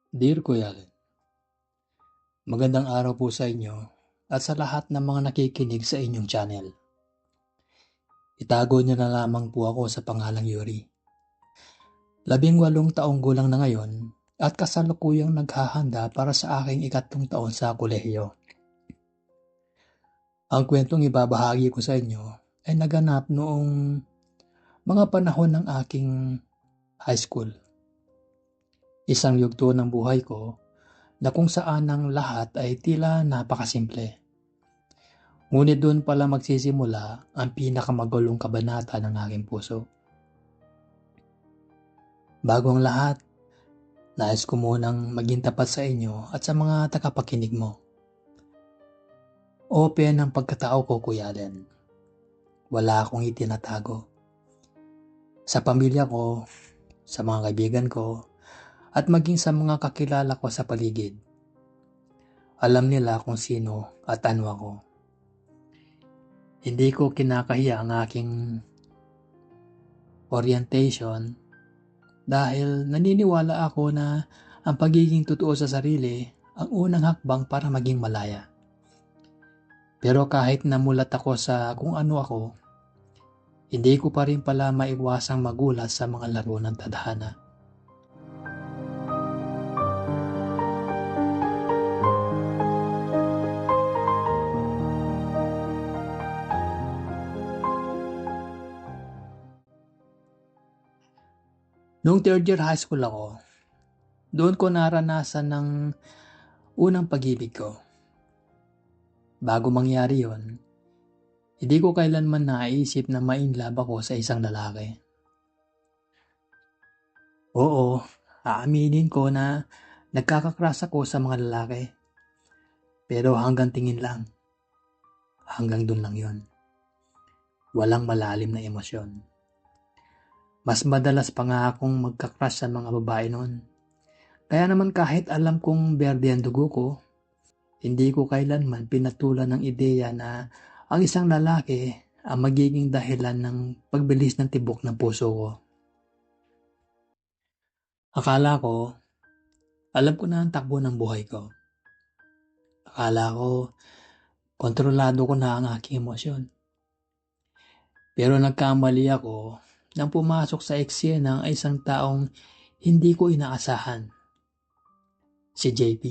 Dear Kuya Len, magandang araw po sa inyo at sa lahat ng mga nakikinig sa inyong channel. Itago niyo na lamang po ako sa pangalang Yuri. 18 taong gulang na ngayon at kasalukuyang naghahanda para sa aking 3 taon sa kolehiyo. Ang kwentong ibabahagi ko sa inyo ay naganap noong mga panahon ng aking high school. Isang yugto ng buhay ko na kung saan ang lahat ay tila napakasimple. Ngunit doon pala magsisimula ang pinakamagulong kabanata ng aking puso. Bago ang lahat, nais ko munang maging tapat sa inyo at sa mga tagapakinig mo. Open ang pagkatao ko, Kuya Len. Wala akong itinatago. Sa pamilya ko, sa mga kaibigan ko, at maging sa mga kakilala ko sa paligid. Alam nila kung sino at ano ako. Hindi ko kinakahiya ang aking orientation dahil naniniwala ako na ang pagiging totoo sa sarili ang unang hakbang para maging malaya. Pero kahit namulat ako sa kung ano ako, hindi ko pa rin pala maiwasang magulat sa mga laro ng tadhana. Noong 3rd year high school ako, doon ko naranasan ng unang pag-ibig ko. Bago mangyari yon, hindi ko kailanman naisip na ma-inlove ako sa isang lalaki. Oo, aaminin ko na nagkakakrush ako sa mga lalaki. Pero hanggang tingin lang. Hanggang dun lang yon. Walang malalim na emosyon. Mas madalas pa nga akong magkakrush sa mga babae noon. Kaya naman kahit alam kong berde ang dugo ko, hindi ko kailanman pinatulan ng ideya na ang isang lalaki ang magiging dahilan ng pagbilis ng tibok ng puso ko. Akala ko, alam ko na ang takbo ng buhay ko. Akala ko, kontrolado ko na ang aking emosyon. Pero nagkamali ako nang pumasok sa eksena ang isang taong hindi ko inaasahan. Si JP.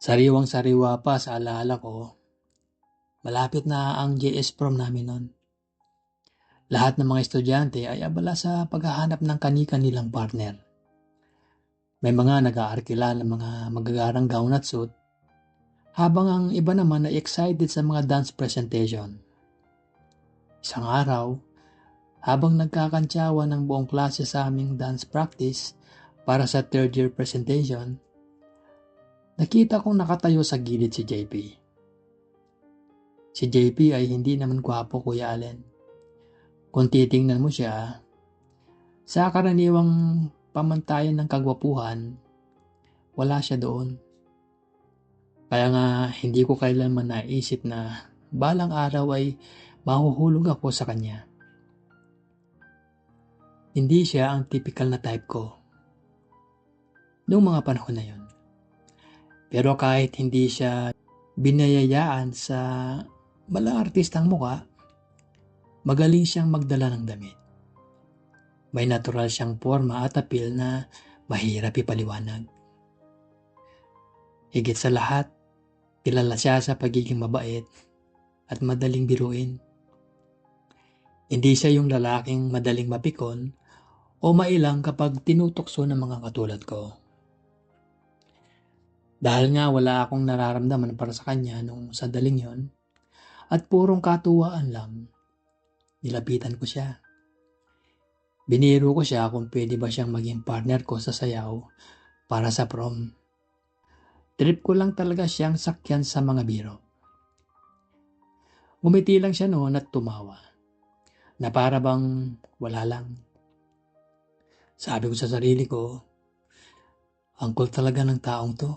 Sariwang-sariwa pa sa alaala ko, malapit na ang JS prom namin noon. Lahat ng mga estudyante ay abala sa paghahanap ng kani-kanilang partner. May mga nag-aarkila ng mga magagarang gown at suit, habang ang iba naman ay excited sa mga dance presentation. Isang araw, habang nagkakantsawan ng buong klase sa aming dance practice para sa 3rd year presentation, nakita kong nakatayo sa gilid si JP. Si JP ay hindi naman gwapo, Kuya Allen. Kung titingnan mo siya, sa karaniwang pamantayan ng kagwapuhan, wala siya doon. Kaya nga hindi ko kailanman naisip na balang araw ay mahuhulog ako sa kanya. Hindi siya ang typical na type ko noong mga panahon na yon. Pero kahit hindi siya binayayaan sa malang artistang muka, magaling siyang magdala ng damit. May natural siyang forma at appeal na mahirap ipaliwanag. Higit sa lahat, kilala siya sa pagiging mabait at madaling biruin. Hindi siya yung lalaking madaling mapikon o mailang kapag tinutokso ng mga katulad ko. Dahil nga wala akong nararamdaman para sa kanya nung sandaling yon at purong katuwaan lang, nilapitan ko siya. Biniro ko siya kung pwede ba siyang maging partner ko sa sayaw para sa prom. Trip ko lang talaga siyang sakyan sa mga biro. Ngumiti lang siya noon at tumawa, na para bang wala lang. Sabi ko sa sarili ko, Ang cool talaga ng taong to.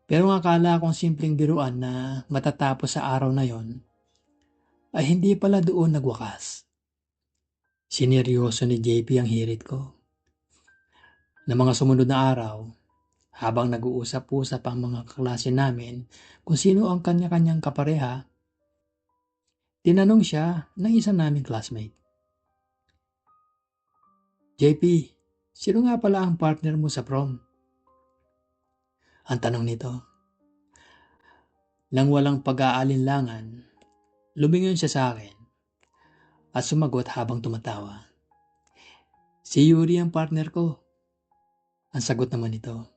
Pero ang akala kong simpleng biruan na matatapos sa araw na yon ay hindi pala doon nagwakas. Sineryoso ni JP ang hirit ko. Na mga sumunod na araw, habang nag-uusap-usap ang mga kaklase namin kung sino ang kanya-kanyang kapareha, tinanong siya ng isa naming classmate. JP, sino nga pala ang partner mo sa prom? Ang tanong nito. Nang walang pag-aalinlangan, lumingon siya sa akin at sumagot habang tumatawa. Si Yuri ang partner ko. Ang sagot naman nito.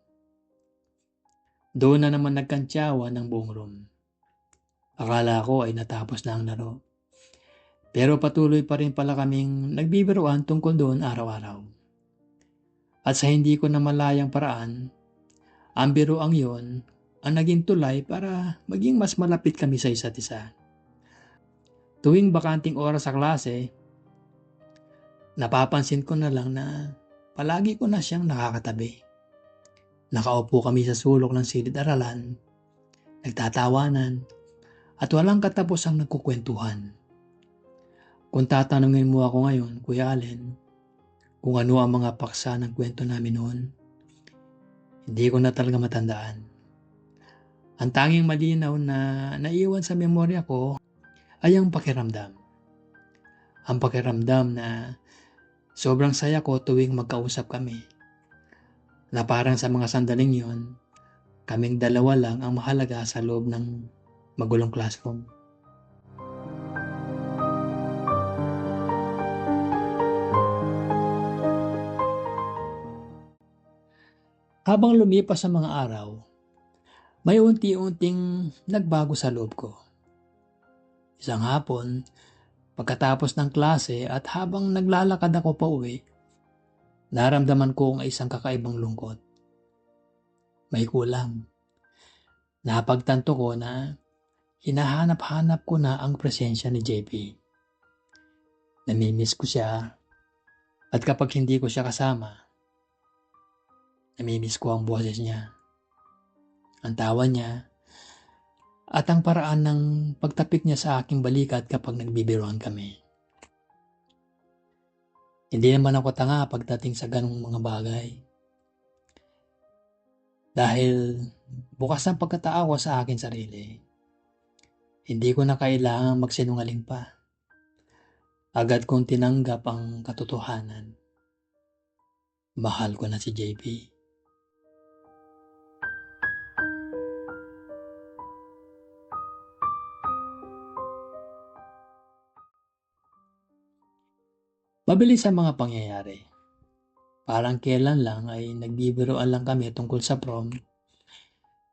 Doon na naman nagkantsawa ng buong room. Akala ko ay natapos na ang laro. Pero patuloy pa rin pala kaming nagbibiruan tungkol doon araw-araw. At sa hindi ko na malayang paraan, ang biruang yon ang naging tulay para maging mas malapit kami sa isa't isa. Tuwing bakanting oras sa klase, napapansin ko na lang na palagi ko na siyang nakakatabi. Nakaupo kami sa sulok ng silid-aralan, nagtatawanan, at walang katapusang nagkukwentuhan. Kung tatanungin mo ako ngayon, Kuya Allen, kung ano ang mga paksa ng kwento namin noon, hindi ko na talaga matandaan. Ang tanging malinaw na naiwan sa memorya ko ay ang pakiramdam. Ang pakiramdam na sobrang saya ko tuwing magkausap kami. Na parang sa mga sandaling yon, kaming dalawa lang ang mahalaga sa loob ng magulong classroom. Habang lumipas ang mga araw, may unti-unting nagbago sa loob ko. Isang hapon, pagkatapos ng klase at habang naglalakad ako pa uwi, naramdaman ko ang isang kakaibang lungkot. May kulang. Napagtanto ko na hinahanap-hanap ko na ang presensya ni JP. Namimiss ko siya at kapag hindi ko siya kasama, namimiss ko ang boses niya, ang tawa niya, at ang paraan ng pagtapik niya sa aking balikat kapag nagbibiruan kami. Hindi naman ako tanga pagdating sa ganung mga bagay. Dahil bukas ang pagkatao ko sa akin sarili, hindi ko na kailangang magsinungaling pa. Agad kong tinanggap ang katotohanan. Mahal ko na si JP. Mabilis ang mga pangyayari. Parang kailan lang ay nagbibiroan lang kami tungkol sa prom.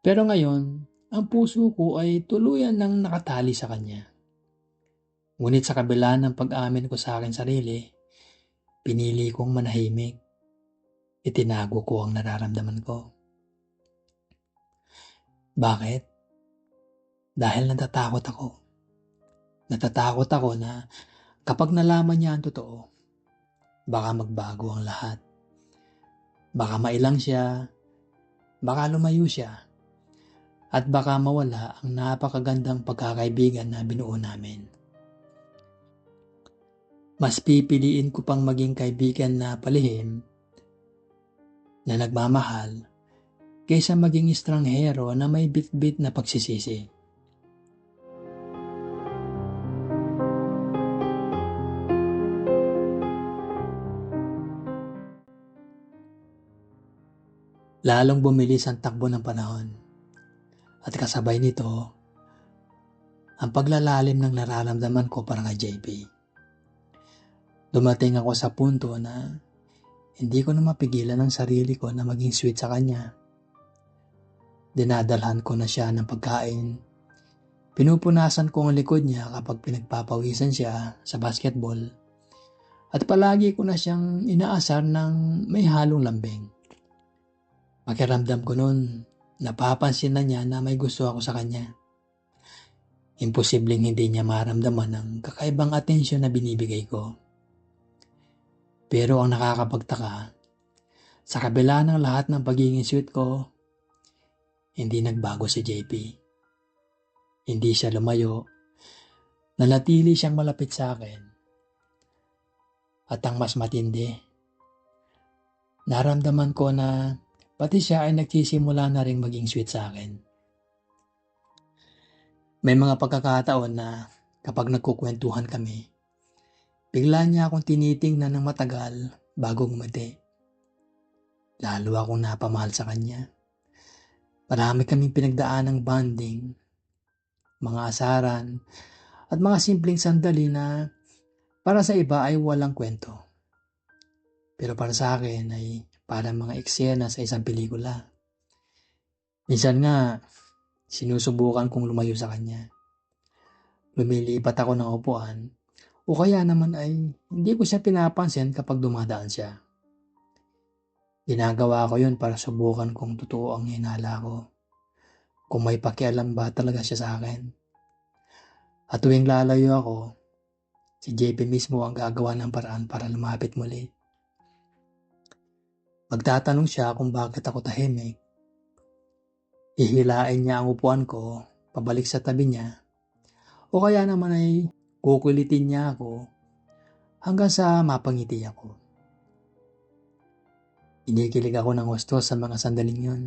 Pero ngayon, ang puso ko ay tuluyan nang nakatali sa kanya. Ngunit sa kabila ng pag-amin ko sa akin sarili, pinili kong manahimik. Itinago ko ang nararamdaman ko. Bakit? Dahil natatakot ako. Natatakot ako na kapag nalaman niya ang totoo, baka magbago ang lahat. Baka mailang siya, baka lumayo siya, at baka mawala ang napakagandang pagkakaibigan na binuo namin. Mas pipiliin ko pang maging kaibigan na palihim, na nagmamahal, kaysa maging estranghero na may bit-bit na pagsisisi. Lalong bumilis ang takbo ng panahon. At kasabay nito, ang paglalalim ng nararamdaman ko para kay JP. Dumating ako sa punto na hindi ko na mapigilan ang sarili ko na maging sweet sa kanya. Dinadalhan ko na siya ng pagkain. Pinupunasan ko ang likod niya kapag pinagpapawisan siya sa basketball. At palagi ko na siyang inaasar ng may halong lambing. Pakiramdam ko noon, napapansin na niya na may gusto ako sa kanya. Imposibleng hindi niya maramdaman ang kakaibang atensyon na binibigay ko. Pero ang nakakapagtaka, Sa kabila ng lahat ng pagiging sweet ko, hindi nagbago si JP. Hindi siya lumayo. Nanatili siyang malapit sa akin. At ang mas matindi, naramdaman ko na pati siya ay nagsisimula na rin maging sweet sa akin. May mga pagkakataon na kapag nagkukwentuhan kami, bigla niya akong tinitingnan ng matagal bago ngumiti. Lalo akong napamahal sa kanya. Marami kaming pinagdaan ng bonding, mga asaran, at mga simpleng sandali na para sa iba ay walang kwento. Pero para sa akin ay parang mga eksena sa isang pelikula. Minsan nga, sinusubukan kong lumayo sa kanya. Lumilipat ako ng upuan o kaya naman ay hindi ko siya pinapansin kapag dumadaan siya. Ginagawa ko yun para subukan kung totoo ang hinala ko. Kung may pakialam ba talaga siya sa akin. At tuwing lalayo ako, si JP mismo ang gagawa ng paraan para lumapit muli. Magtatanong siya kung bakit ako tahimik. Hihilain niya ang upuan ko, pabalik sa tabi niya. O kaya naman ay kukulitin niya ako hanggang sa mapangiti ako. Inikilig ako ng gusto sa mga sandaling yun.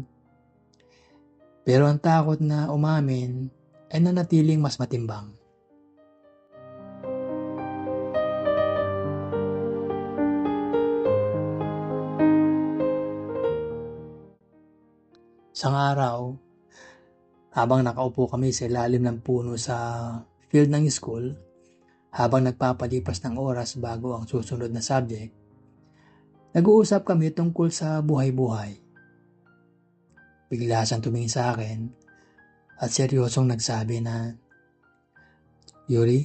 Pero ang takot na umamin ay nanatiling mas matimbang. Isang araw, habang nakaupo kami sa ilalim ng puno sa field ng school, habang nagpapalipas ng oras bago ang susunod na subject, nag-uusap kami tungkol sa buhay-buhay. Bigla siyang tumingin sa akin at seryosong nagsabi na, "Yuri,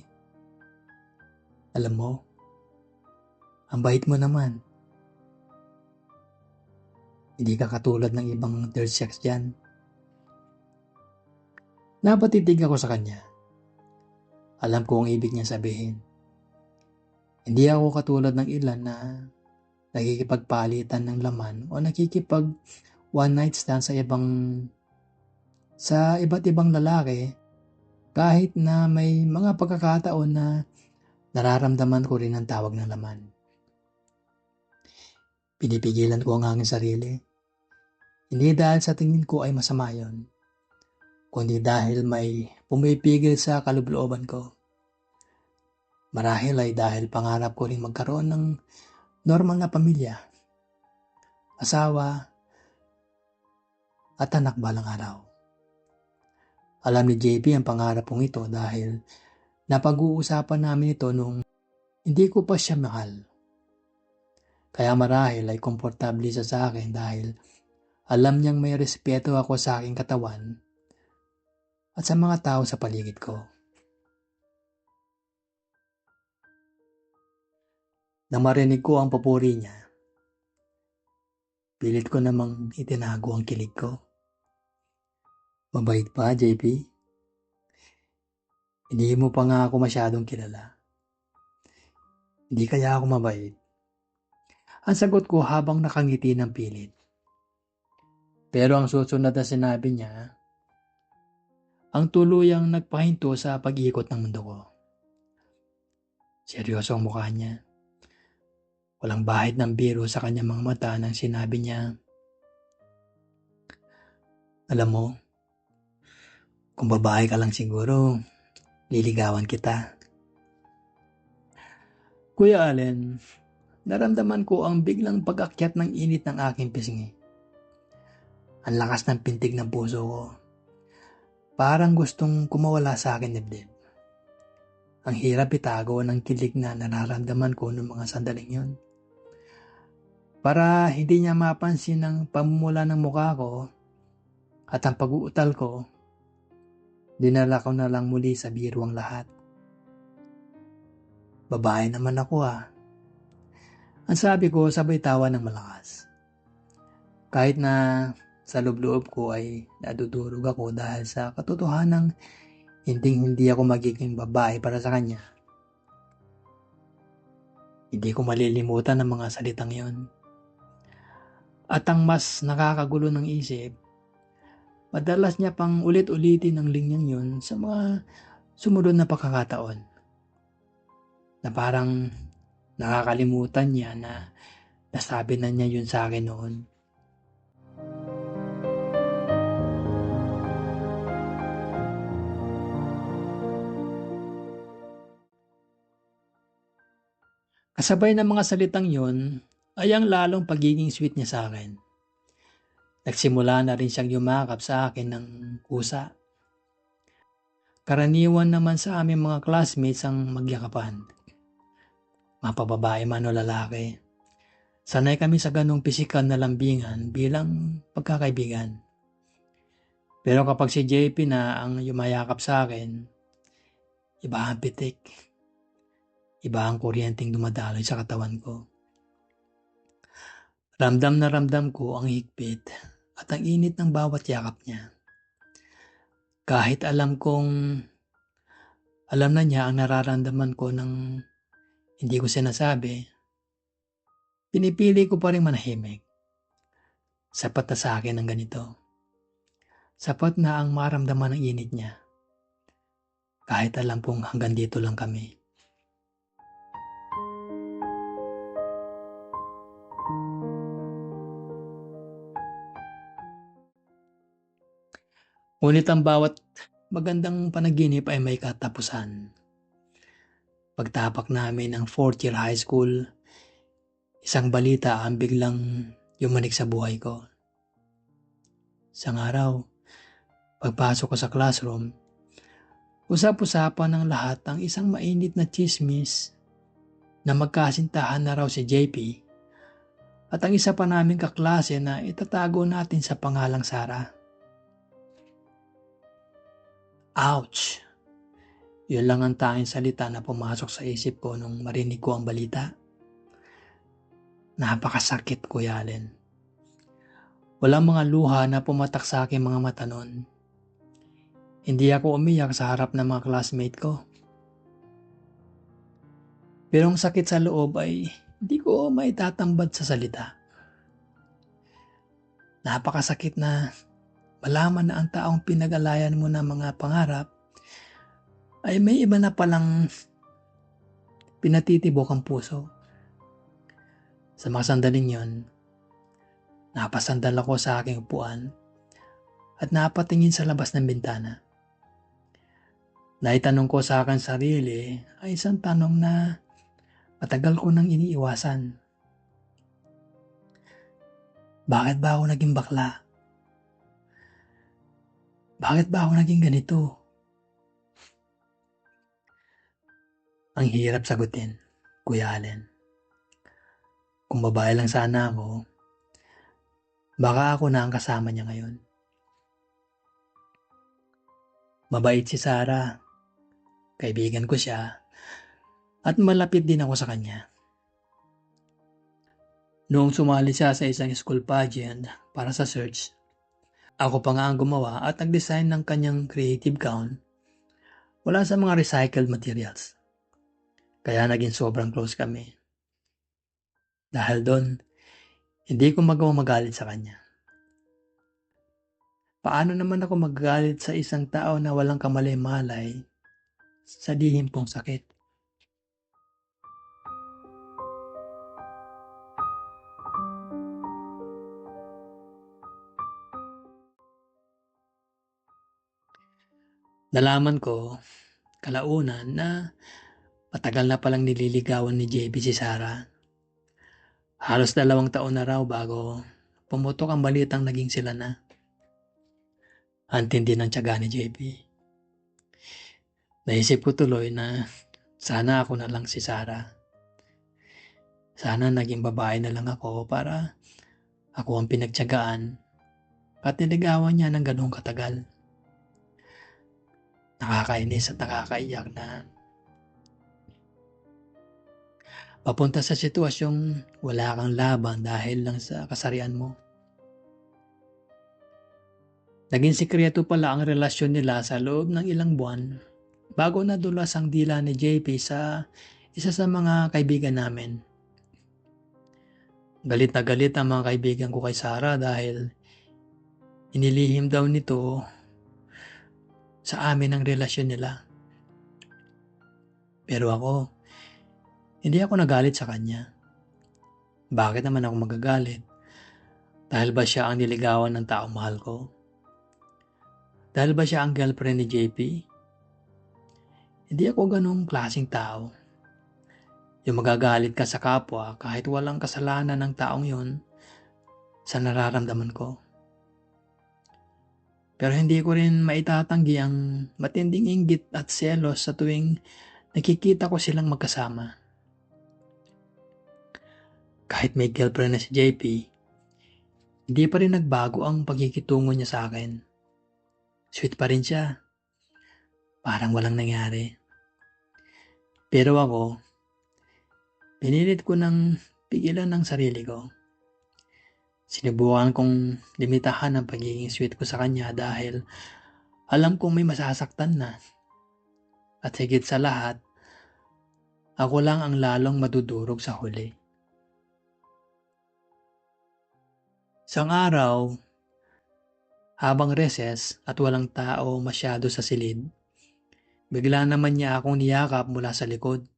alam mo, ang bait mo naman. Hindi ka katulad ng ibang third sex dyan." Napatitig ako sa kanya. Alam ko ang ibig niya sabihin. Hindi ako katulad ng ilan na nakikipagpalitan ng laman o nakikipag one night stand sa iba't ibang lalaki kahit na may mga pagkakataon na nararamdaman ko rin ang tawag ng laman. Pinipigilan ko ang aking sarili. Hindi dahil sa tingin ko ay masama yon, kundi dahil may pumipigil sa kalooban ko. Marahil ay dahil pangarap ko rin magkaroon ng normal na pamilya, asawa, at anak balang araw. Alam ni JP ang pangarap kong ito dahil napag-uusapan namin ito nung hindi ko pa siya mahal. Kaya marahil ay komportable siya sa akin dahil alam niyang may respeto ako sa aking katawan at sa mga tao sa paligid ko. Nang marinig ko ang papuri niya, pilit ko namang itinago ang kilig ko. Mabait pa, JP? Hindi mo pa nga ako masyadong kilala. Hindi kaya ako mabait? Ang sagot ko habang nakangiti ng pilit. Pero ang susunod na sinabi niya, ang tuluyang nagpahinto sa pag-ikot ng mundo ko. Seryoso ang mukha niya. Walang bahid ng biro sa kanyang mga mata nang sinabi niya, "Alam mo, kung babae ka lang siguro, liligawan kita." Kuya Allen, naramdaman ko ang biglang pag-akyat ng init ng aking pisngi. Ang lakas ng pintig ng puso ko. Parang gustong kumawala sa akin dibdib. Ang hirap itago ng kilig na nararamdaman ko noong mga sandaling yon. Para hindi niya mapansin ang pamumula ng mukha ko at ang pag-uutal ko, dinala ko na lang muli sa biro ang lahat. Babae naman ako ah. Ang sabi ko sabay tawa ng malakas. Kahit na sa loob-loob ko ay nadudurog ako dahil sa katotohanang hindi ako magiging babae para sa kanya. Hindi ko malilimutan ang mga salitang yon. At ang mas nakakagulo ng isip, madalas niya pang ulit-ulitin ang linyang yun sa mga sumunod na pagkakataon. Na parang nakakalimutan niya na nasabi na niya yun sa akin noon. Kasabay ng mga salitang yon ay ang lalong pagiging sweet niya sa akin. Nagsimula na rin siyang yumakap sa akin ng kusa. Karaniwan naman sa aming mga classmates ang magyakapan. Mapababae man o lalaki. Sanay kami sa ganong pisikal na lambingan bilang pagkakaibigan. Pero kapag si JP na ang yumayakap sa akin, iba ang pitik. Iba ang kuryenteng dumadaloy sa katawan ko. Ramdam na ramdam ko ang higpit at ang init ng bawat yakap niya. Kahit alam na niya ang nararamdaman ko nang hindi ko sinasabi, pinipili ko pa rin manahimik. Sapat na sa akin ang ganito. Sapat na ang maramdaman ng init niya. Kahit alam kong hanggang dito lang kami. Ngunit ang bawat magandang panaginip ay may katapusan. Pagtapak namin ng 4th year high school, isang balita ang biglang yumanik sa buhay ko. Isang araw, pagpasok ko sa classroom, usap-usapan ng lahat ang isang mainit na chismis na magkasintahan na raw si JP at ang isa pa naming kaklase na itatago natin sa pangalang Sarah. Ouch! Yun lang ang tanging salita na pumasok sa isip ko nung marinig ko ang balita. Napakasakit, Kuya Allen. Walang mga luha na pumatak sa aking mga mata noon. Hindi ako umiyak sa harap ng mga classmate ko. Pero ang sakit sa loob ay hindi ko maitatambad sa salita. Napakasakit na malaman na ang taong pinag-alayan mo ng mga pangarap ay may iba na palang pinatitibok ang puso. Sa mga sandaling yon, napasandal ako sa aking upuan at napatingin sa labas ng bintana. Naitanong ko sa aking sarili ay isang tanong na matagal ko nang iniiwasan. Bakit ba ako naging bakla? Bakit ba ako naging ganito? Ang hirap sagutin, Kuya Allen. Kung babae lang sana ako, baka ako na ang kasama niya ngayon. Mabait si Sarah, kaibigan ko siya, at malapit din ako sa kanya. Noong sumali siya sa isang school pageant para sa search, ako pa nga ang gumawa at nag-design ng kanyang creative gown wala sa mga recycled materials. Kaya naging sobrang close kami. Dahil doon, hindi ko magawang magalit sa kanya. Paano naman ako magagalit sa isang tao na walang kamalay-malay sa lihim kong sakit? Nalaman ko, kalaunan, na matagal na palang nililigawan ni JB si Sarah. Halos 2 taon na raw bago pumutok ang balitang naging sila na. Antindi ng tiyaga ni JB. Naisip ko tuloy na sana ako na lang si Sarah. Sana naging babae na lang ako para ako ang pinagtiyagaan at niligawan niya ng ganong katagal. Nakakainis at nakakaiyak na papunta sa sitwasyong wala kang laban dahil lang sa kasarian mo. Naging sikreto pala ang relasyon nila sa loob ng ilang buwan bago nadulas ang dila ni JP sa isa sa mga kaibigan namin. Galit na galit ang mga kaibigan ko kay Sarah dahil inilihim daw nito sa amin ang relasyon nila. Pero ako, hindi ako nagalit sa kanya. Bakit naman ako magagalit? Dahil ba siya ang niligawan ng taong mahal ko? Dahil ba siya ang girlfriend ni JP? Hindi ako ganong klaseng tao. Yung magagalit ka sa kapwa kahit walang kasalanan ng taong yon sa nararamdaman ko. Pero hindi ko rin maitatanggi ang matinding inggit at selos sa tuwing nakikita ko silang magkasama. Kahit may girlfriend na si JP, hindi pa rin nagbago ang pagkikitungo niya sa akin. Sweet pa rin siya. Parang walang nangyari. Pero ako, pinilit ko ng pigilan ng sarili ko. Sinubukan kong limitahan ang pagiging sweet ko sa kanya dahil alam kong may masasaktan na. At higit sa lahat, ako lang ang lalong madudurog sa huli. Isang araw, habang recess at walang tao masyado sa silid, bigla naman niya akong niyakap mula sa likod.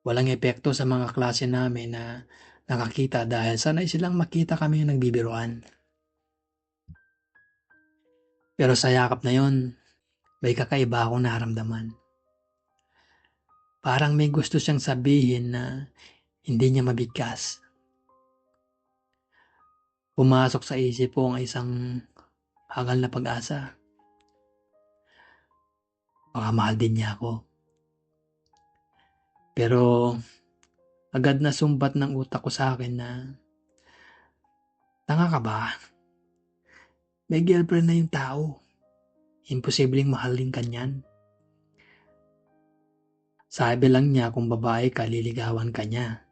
Walang epekto sa mga klase namin na nakakita dahil sanay silang makita kami nagbibiruan. Pero sa yakap na yon, may kakaiba akong naramdaman. Parang may gusto siyang sabihin na hindi niya mabigkas. Pumasok sa isip ko ang isang hangal na pag-asa. Baka mahal din niya ako. Pero agad na sumbat ng utak ko sa akin na, tanga ka ba? May girlfriend na yung tao. Imposibleng mahalin ka niyan. Sabi lang niya kung babae ka, liligawan ka niya.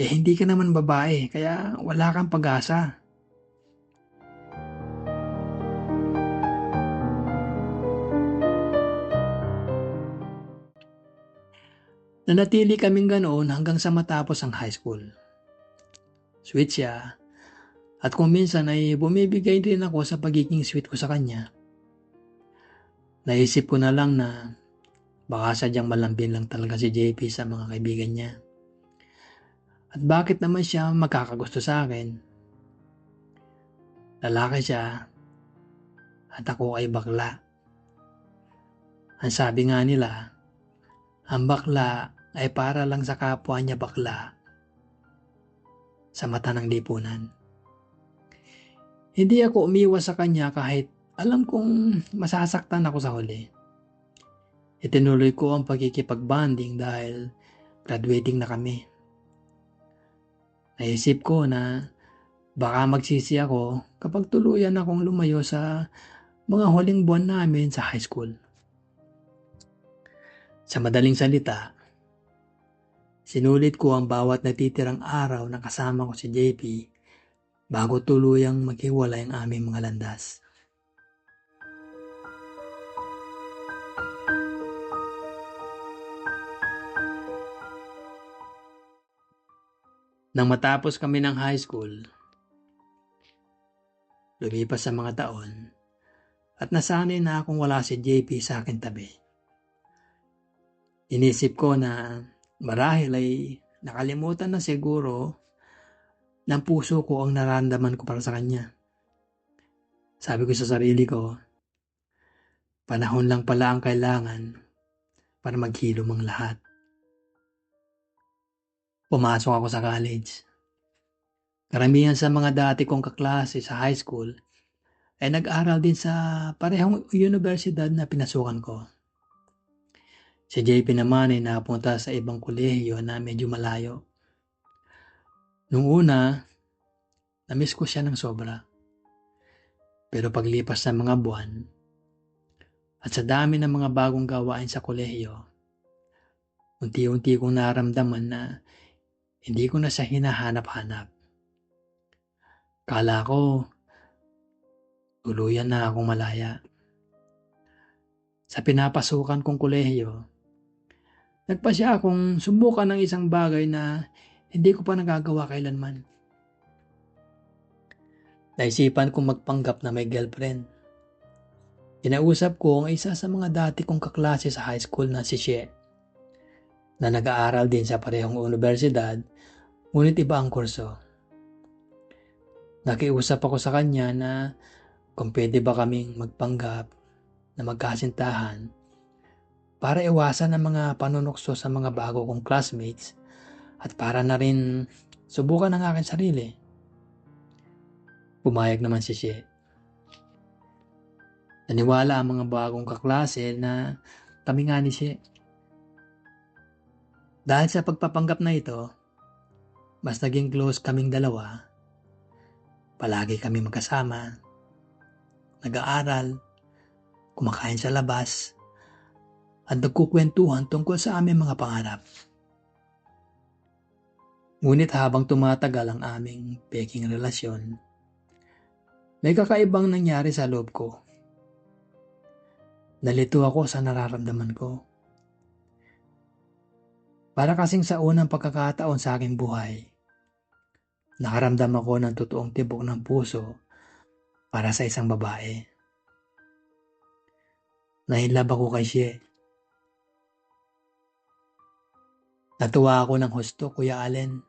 Hindi ka naman babae, kaya wala kang pag-asa. Nanatili kaming ganoon hanggang sa matapos ang high school. Sweet siya, at kung minsan ay bumibigay din ako sa pagiging sweet ko sa kanya. Naisip ko na lang na baka sadyang malambing lang talaga si JP sa mga kaibigan niya. At bakit naman siya magkakagusto sa akin? Lalaki siya at ako ay bakla. Ang sabi nga nila, ang bakla ay para lang sa kapwa niya bakla sa mata ng lipunan. Hindi ako umiwas sa kanya kahit alam kong masasaktan ako sa huli. Itinuloy ko ang pagkikipag-bonding dahil graduating na kami. Naisip ko na baka magsisi ako kapag tuluyan akong lumayo sa mga huling buwan namin sa high school. Sa madaling salita, sinulit ko ang bawat natitirang araw na kasama ko si JP bago tuluyang maghiwalay ang aming mga landas. Nang matapos kami ng high school, lumipas sa mga taon at nasanay na akong wala si JP sa akin tabi. Inisip ko na marahil ay nakalimutan na siguro ng puso ko ang nararamdaman ko para sa kanya. Sabi ko sa sarili ko, panahon lang pala ang kailangan para maghilom ang lahat. Pumasok ako sa college. Karamihan sa mga dati kong kaklase sa high school ay nag-aral din sa parehong universidad na pinasukan ko. Si JP naman ay napunta sa ibang kolehiyo na medyo malayo. Nung una, namiss ko siya ng sobra. Pero paglipas ng mga buwan at sa dami ng mga bagong gawain sa kolehiyo, unti-unti kong naramdaman na hindi ko na siya hinahanap-hanap. Kala ko, tuluyan na akong malaya. Sa pinapasukan kong kolehiyo, nagpasya akong subukan ng isang bagay na Hindi ko pa nagagawa kailanman. Naisipan kong magpanggap na may girlfriend. Kinausap ko ang isa sa mga dati kong kaklase sa high school na si Shie, na nag-aaral din sa parehong universidad, ngunit iba ang kurso. Nakiusap ako sa kanya na kung pwede ba kaming magpanggap na magkasintahan para iwasan ang mga panunukso sa mga bago kong classmates at para na rin subukan ang aking sarili. Pumayag naman si Shie. Naniwala ang mga bagong kaklase na kami nga ni Shie. Dahil sa pagpapanggap na ito, mas naging close kaming dalawa. Palagi kami magkasama, nag-aaral, kumakain sa labas, at nagkukwentuhan tungkol sa aming mga pangarap. Ngunit habang tumatagal ang aming peking relasyon, may kakaibang nangyari sa loob ko. Nalito ako sa nararamdaman ko. Para kasing sa unang pagkakataon sa aking buhay, nakaramdam ako ng totoong tibok ng puso para sa isang babae. Nahilab ako kay Shie. Natuwa ako ng husto, Kuya Allen.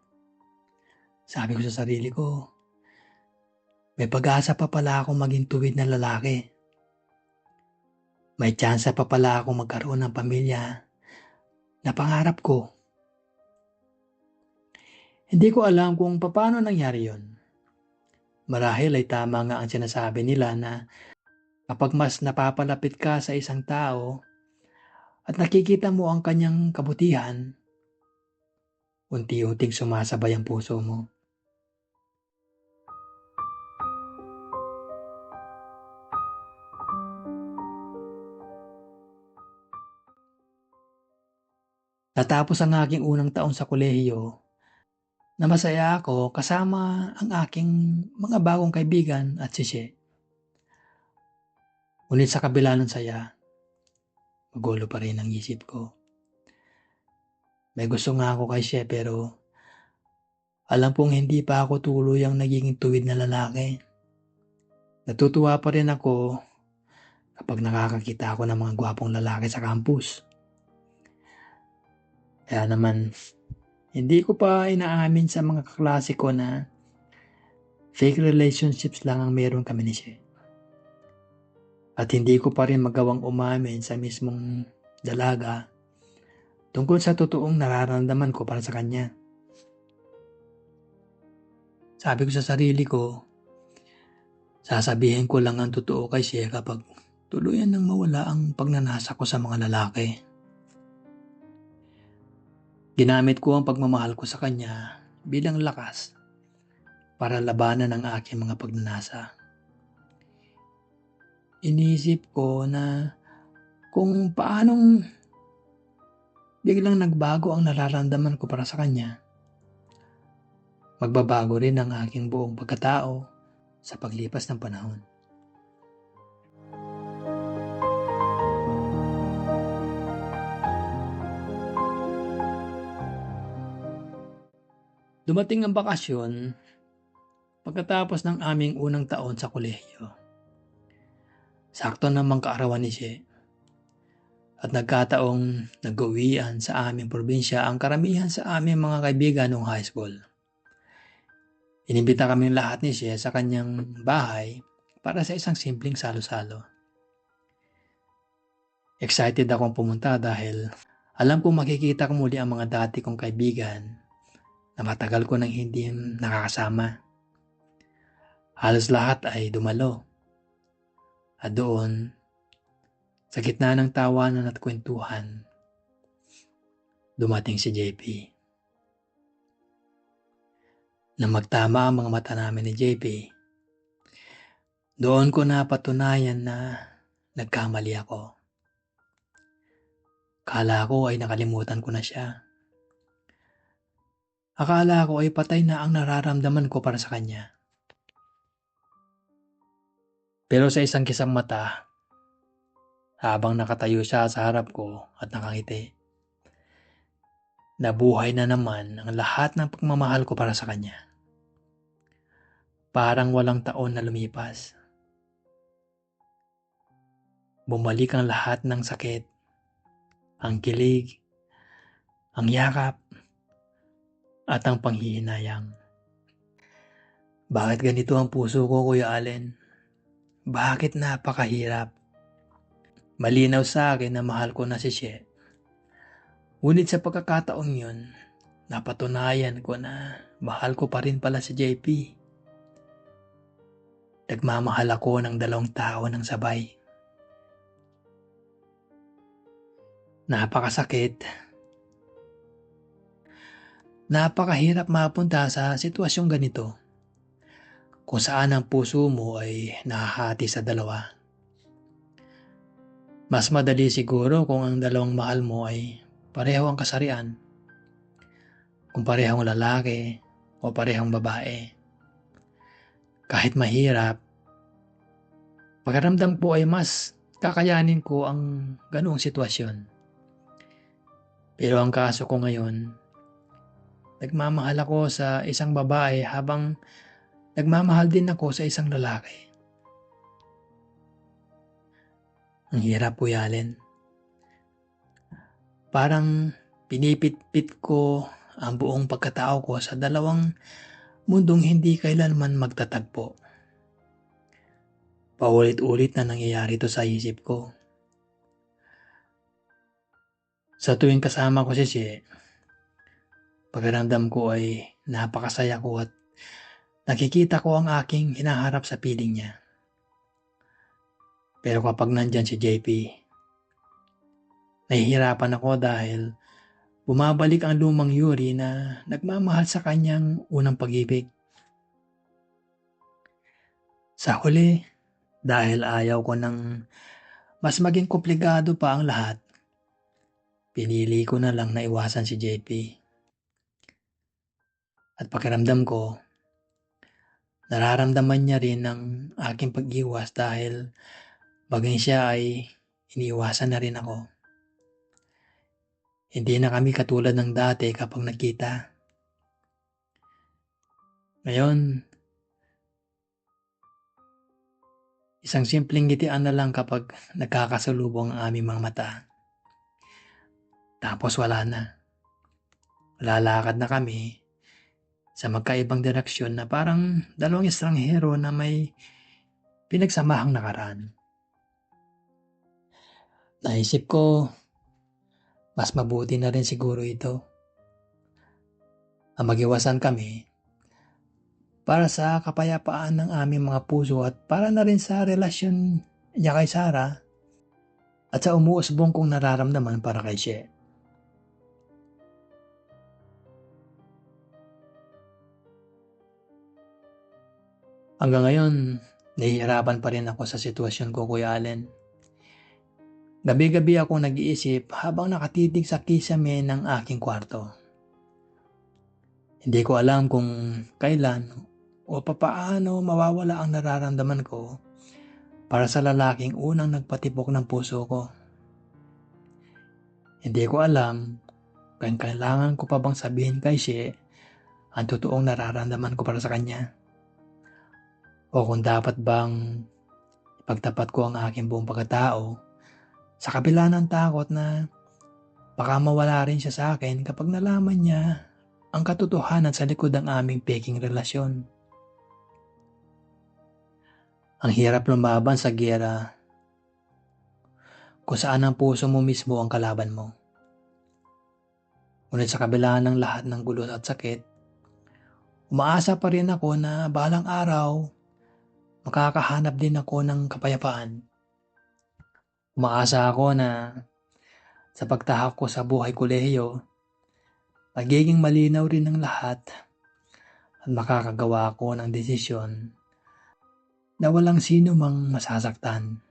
Sabi ko sa sarili ko, may pag-asa pa pala akong maging tuwid na lalaki. May tsansa pa pala akong magkaroon ng pamilya na pangarap ko. Hindi ko alam kung paano nangyari yon. Marahil ay tama nga ang sinasabi nila na kapag mas napapalapit ka sa isang tao at nakikita mo ang kanyang kabutihan, unti-unting sumasabay ang puso mo. Natapos ang aking unang taon sa kolehiyo na masaya ako kasama ang aking mga bagong kaibigan at si Shie. Ngunit sa kabila ng saya, magulo pa rin ang isip ko. May gusto nga ako kay Shie pero alam kong hindi pa ako tuluyang nagiging tuwid na lalaki. Natutuwa pa rin ako kapag nakakakita ako ng mga gwapong lalaki sa campus. Kaya naman, hindi ko pa inaamin sa mga kaklase ko na fake relationships lang ang meron kami ni Shie. At hindi ko pa rin magawang umamin sa mismong dalaga tungkol sa totoong nararamdaman ko para sa kanya. Sabi ko sa sarili ko, sasabihin ko lang ang totoo kay Shie kapag tuluyan nang mawala ang pagnanasa ko sa mga lalaki. Ginamit ko ang pagmamahal ko sa kanya bilang lakas para labanan ang aking mga pagnanasa. Iniisip ko na kung paanong biglang nagbago ang nararamdaman ko para sa kanya, magbabago rin ang aking buong pagkatao sa paglipas ng panahon. Dumating ang bakasyon pagkatapos ng aming unang taon sa kolehiyo. Sakto namang kaarawan ni Shie. At nagkataong nag-uwian sa aming probinsya ang karamihan sa aming mga kaibigan noong high school. Inimbita kaming lahat ni Shie sa kanyang bahay para sa isang simpleng salo-salo. Excited akong pumunta dahil alam kong makikita ko muli ang mga dati kong kaibigan na matagal ko nang hindi nakakasama. Halos lahat ay dumalo. At doon, sa gitna ng tawanan at kwentuhan, dumating si JP. Nang magtama ang mga mata namin ni JP, doon ko napatunayan na nagkamali ako. Akala ko ay nakalimutan ko na siya. Akala ko ay patay na ang nararamdaman ko para sa kanya. Pero sa isang kisang mata, habang nakatayo siya sa harap ko at nakangiti, Nabuhay na naman ang lahat ng pagmamahal ko para sa kanya. Parang walang taon na lumipas. Bumalik ang lahat ng sakit, ang kilig, ang yakap, at ang panghihinayang. Bakit ganito ang puso ko, Kuya Allen? Bakit napakahirap? Malinaw sa akin na mahal ko na si She. Ngunit sa pagkakataong yun, napatunayan ko na mahal ko pa rin pala si JP. Nagmamahal ako ng dalawang tao ng sabay. Napakasakit. Napakahirap mapunta sa sitwasyong ganito kung saan ang puso mo ay nahahati sa dalawa. Mas madali siguro kung ang dalawang mahal mo ay pareho ang kasarian, kung parehong lalaki o parehong babae. Kahit mahirap, pakiramdam ko ay mas kakayanin ko ang ganoong sitwasyon. Pero ang kaso ko ngayon, nagmamahal ako sa isang babae habang nagmamahal din ako sa isang lalaki. Ang hirap, Kuya Allen. Parang pinipit-pit ko ang buong pagkatao ko sa dalawang mundong hindi kailanman magtatagpo. Paulit-ulit na nangyayari ito sa isip ko. Sa tuwing kasama ko si She, pakiramdam ko ay napakasaya ko at nakikita ko ang aking hinaharap sa piling niya. Pero kapag nandyan si JP, nahihirapan ako dahil bumabalik ang lumang Yuri na nagmamahal sa kanyang unang pag-ibig. Sa huli, dahil ayaw ko ng mas maging komplikado pa ang lahat, pinili ko na lang na iwasan si JP. At pakiramdam ko, nararamdaman niya rin ang aking pag-iwas dahil bagay siya ay iniiwasan na rin ako. Hindi na kami katulad ng dati kapag nagkita. Ngayon, isang simpleng ngitian na lang kapag nagkakasalubong ang aming mga mata. Tapos wala na. Lalakad na kami sa magkaibang direksyon na parang dalawang estranghero na may pinagsamahang nakaraan. Naisip ko, mas mabuti na rin siguro ito. Ang mag-iwasan kami para sa kapayapaan ng aming mga puso at para na rin sa relasyon niya kay Sarah at sa umuusbong kong nararamdaman para kay She. Hanggang ngayon, nahihirapan pa rin ako sa sitwasyon ko, Kuya Allen. Gabi-gabi akong nag-iisip habang nakatitig sa kisame ng aking kwarto. Hindi ko alam kung kailan o papaano mawawala ang nararamdaman ko para sa lalaking unang nagpatibok ng puso ko. Hindi ko alam kung kailangan ko pa bang sabihin kay She ang totoong nararamdaman ko para sa kanya. O kung dapat bang ipagtapat ko ang aking buong pagkatao sa kabila ng takot na baka mawala rin siya sa akin kapag nalaman niya ang katotohanan sa likod ng aming peking relasyon. Ang hirap lumaban sa giyera kung saan ang puso mo mismo ang kalaban mo. Ngunit sa kabila ng lahat ng gulo at sakit, umaasa pa rin ako na balang araw makakahanap din ako ng kapayapaan. Umaasa ako na sa pagtahak ko sa buhay kolehiyo, magiging malinaw rin ang lahat at makakagawa ako ng desisyon na walang sino mang masasaktan.